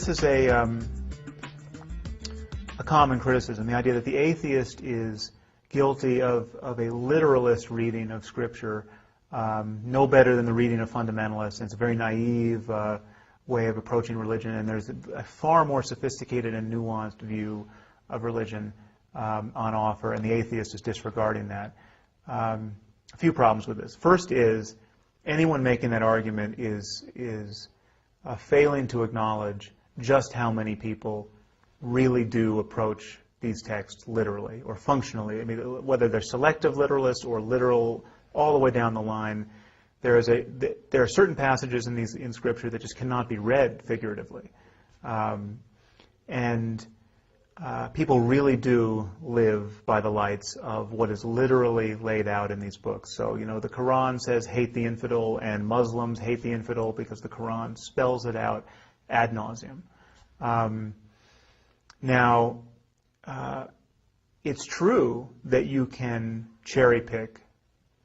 this is a common criticism, the idea that the atheist is guilty of a literalist reading of Scripture, no better than the reading of fundamentalists. And it's a very naive way of approaching religion, and there's a far more sophisticated and nuanced view of religion on offer, and the atheist is disregarding that. A few problems with this. First is, anyone making that argument is failing to acknowledge just how many people really do approach these texts literally or functionally. I mean, whether they're selective literalists or literal all the way down the line, there are certain passages in Scripture that just cannot be read figuratively, and people really do live by the lights of what is literally laid out in these books. So, you know, the Quran says hate the infidel, and Muslims hate the infidel because the Quran spells it out ad nauseum. Now, it's true that you can cherry pick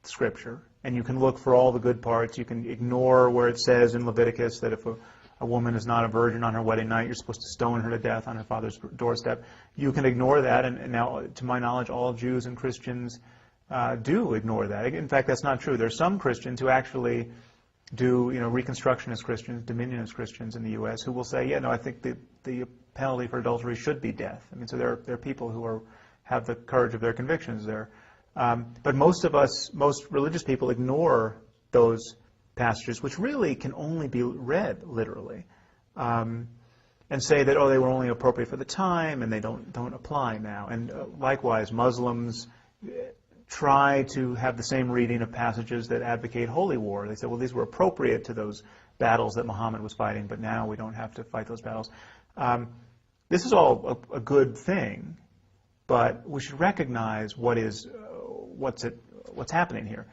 Scripture, and you can look for all the good parts. You can ignore where it says in Leviticus that if a woman is not a virgin on her wedding night, you're supposed to stone her to death on her father's doorstep. You can ignore that, and now, to my knowledge, all Jews and Christians do ignore that. In fact, that's not true. There's some Christians who actually do, you know, Reconstructionist Christians, Dominionist Christians in the U.S. who will say, yeah, no, I think the penalty for adultery should be death. I mean, so there are people who have the courage of their convictions there. But most religious people ignore those passages, which really can only be read literally, and say that, oh, they were only appropriate for the time and they don't apply now. And likewise, Muslims try to have the same reading of passages that advocate holy war. They say, well, these were appropriate to those battles that Muhammad was fighting, but now we don't have to fight those battles. This is all a good thing, but we should recognize what's happening here.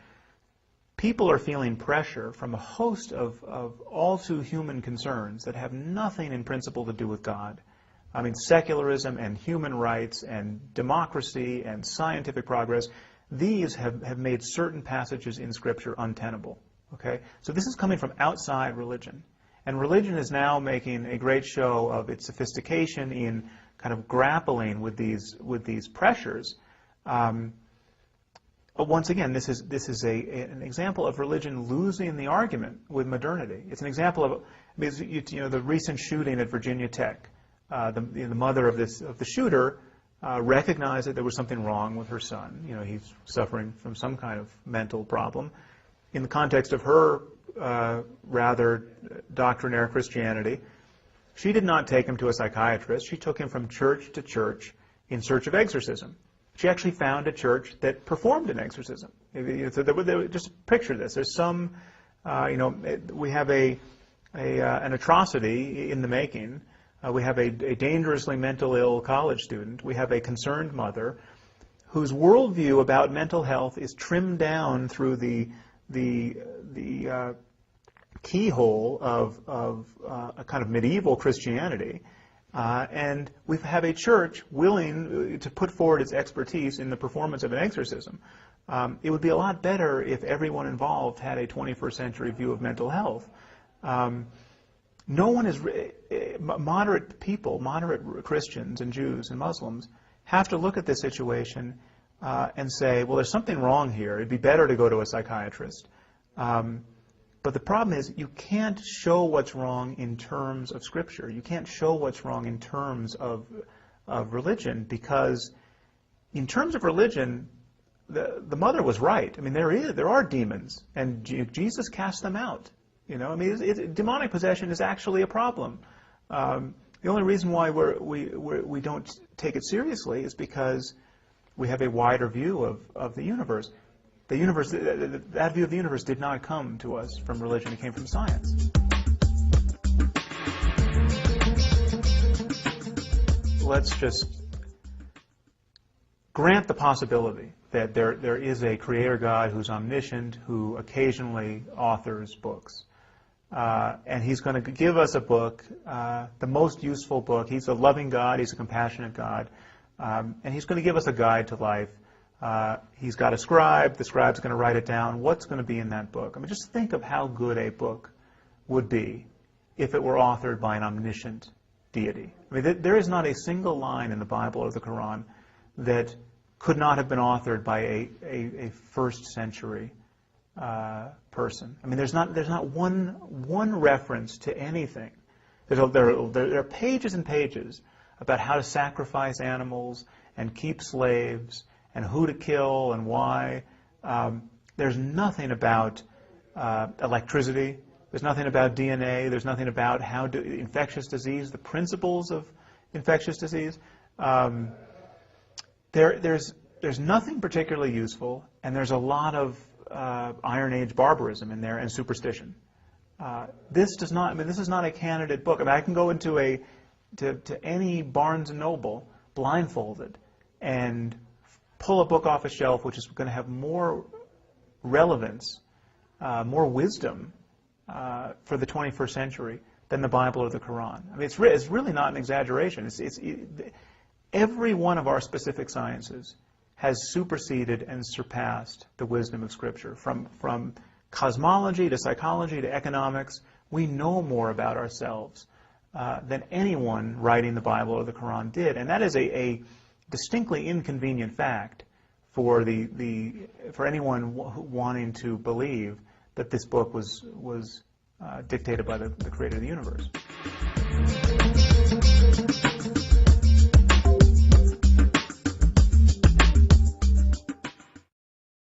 People are feeling pressure from a host of all too human concerns that have nothing in principle to do with God. I mean, secularism and human rights and democracy and scientific progress, these have made certain passages in Scripture untenable. Okay? So this is coming from outside religion. And religion is now making a great show of its sophistication in kind of grappling with these pressures. But once again, this is an example of religion losing the argument with modernity. It's an example of, the recent shooting at Virginia Tech. The mother of the shooter recognized that there was something wrong with her son. You know, he's suffering from some kind of mental problem. In the context of her rather doctrinaire Christianity, she did not take him to a psychiatrist. She took him from church to church in search of exorcism. She actually found a church that performed an exorcism. Just picture this. There's some, we have an atrocity in the making. We have a dangerously mental ill college student. We have a concerned mother whose worldview about mental health is trimmed down through the keyhole of a kind of medieval Christianity. And we have a church willing to put forward its expertise in the performance of an exorcism. It would be a lot better if everyone involved had a 21st century view of mental health. No one is, moderate people, moderate Christians and Jews and Muslims have to look at this situation and say, well, there's something wrong here. It'd be better to go to a psychiatrist. But the problem is you can't show what's wrong in terms of Scripture. You can't show what's wrong in terms of religion, because in terms of religion, the mother was right. I mean, there are demons, and Jesus cast them out. You know, I mean, demonic possession is actually a problem. The only reason why we don't take it seriously is because we have a wider view of the universe. The universe, that view of the universe did not come to us from religion. It came from science. Let's just grant the possibility that there is a creator God who's omniscient, who occasionally authors books. And he's going to give us a book, the most useful book. He's a loving God. He's a compassionate God. And he's going to give us a guide to life. He's got a scribe. The scribe's going to write it down. What's going to be in that book? I mean, just think of how good a book would be if it were authored by an omniscient deity. I mean, there is not a single line in the Bible or the Quran that could not have been authored by a first century person. I mean, there's not one reference to anything. There are pages and pages about how to sacrifice animals and keep slaves and who to kill and why. There's nothing about electricity. There's nothing about DNA. There's nothing about infectious disease, the principles of infectious disease. There's nothing particularly useful, and there's a lot of Iron Age barbarism in there and superstition. This is not a candidate book. I mean, I can go into to any Barnes and Noble blindfolded and pull a book off a shelf which is going to have more relevance, more wisdom for the 21st century than the Bible or the Quran. I mean, it's really not an exaggeration. Every one of our specific sciences has superseded and surpassed the wisdom of Scripture. From cosmology to psychology to economics, we know more about ourselves than anyone writing the Bible or the Quran did. And that is a distinctly inconvenient fact for anyone wanting to believe that this book was dictated by the creator of the universe.